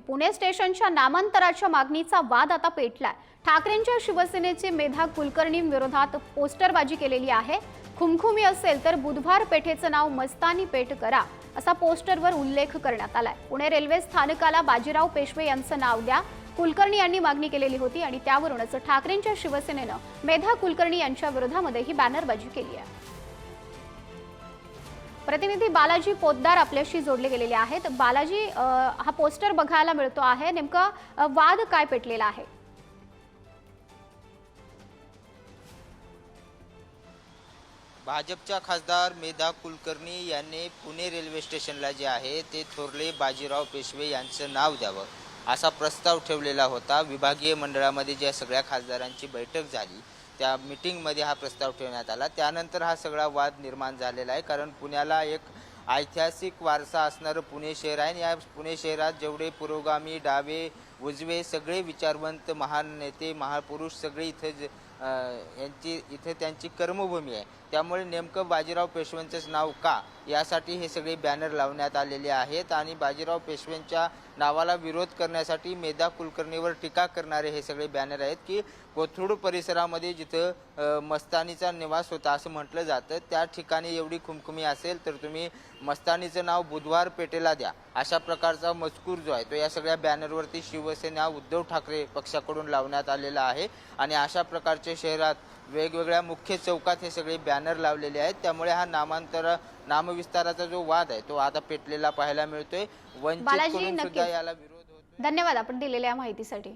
पुणे स्टेशनच्या नामांतराच्या मागणीचा वाद आता पेटलाय। ठाकरेंच्या शिवसेनेचे मेधा कुलकर्णी विरोधात पोस्टरबाजी केलेली आहे। खुमखुमी असेल तर बुधवार पेठेचं नाव मस्तानी पेठ करा असा पोस्टरवर उल्लेख करण्यात आलाय। पुणे रेल्वे स्थानकाला बाजीराव पेशवे यांचं नाव द्या कुलकर्णी यांनी मागणी केलेली होती आणि त्यावरूनच ठाकरेंच्या शिवसेनेनं मेधा कुलकर्णी यांच्या विरोधामध्ये ही बॅनरबाजी केली आहे। प्रतिनिधी बालाजी पोद्दार आपल्याशी जोडले गेलेले आहेत। बालाजी, हा पोस्टर बघायला मिळतो आहे, नेमका वाद काय पेटलेला आहे? भाजपच्या खासदार मेधा कुलकर्णी यांनी पुणे रेल्वे स्टेशनला जे आहे ते थोरले बाजीराव पेशवे यांचं नाव द्यावं असा प्रस्ताव ठेवलेला होता। विभागीय मंडळामध्ये ज्या सगळ्या खासदारांची बैठक झाली त्या मीटिंगमध्ये हा प्रस्ताव ठेवण्यात आला। त्यानंतर हा सगळा वाद निर्माण झालेला आहे, कारण पुण्याला एक ऐतिहासिक वारसा असणारं पुणे शहर आहे। या पुणे शहरात जेवढे पुरोगामी, डावे, उजवे सगळे विचारवंत महान नेते, महापुरुष सगळे इथे त्यांची कर्मभूमी आहे। त्यामुळे नेमकं बाजीराव पेशव्यांचंच नाव का यासाठी हे सगळे बॅनर लावण्यात आलेले आहेत आणि बाजीराव पेशव्यांच्या नावाला विरोध करण्यासाठी मेधा कुलकर्णीवर टीका करणारे हे सगळे बॅनर आहेत की कोथरूड परिसरामध्ये जिथं मस्तानीचा निवास होता असं म्हटलं जातं, त्या ठिकाणी एवढी खुमखुमी असेल तर तुम्ही मस्तानीचं नाव बुधवार पेठेला द्या अशा प्रकारचा मजकूर जो आहे तो या सगळ्या बॅनरवरती शिवसेना उद्धव ठाकरे पक्षाकडून लावण्यात आलेला आहे। आणि अशा प्रकारचे शहरात वेगवेगळ्या मुख्य चौकात हे सगळे बॅनर लावलेले आहेत। त्यामुळे हा नामविस्ताराचा जो वाद आहे तो आता पेटलेला पाहायला मिळतोय। वंचितकडून सुद्धा याला विरोध होतोय। धन्यवाद आपण दिलेल्या माहितीसाठी।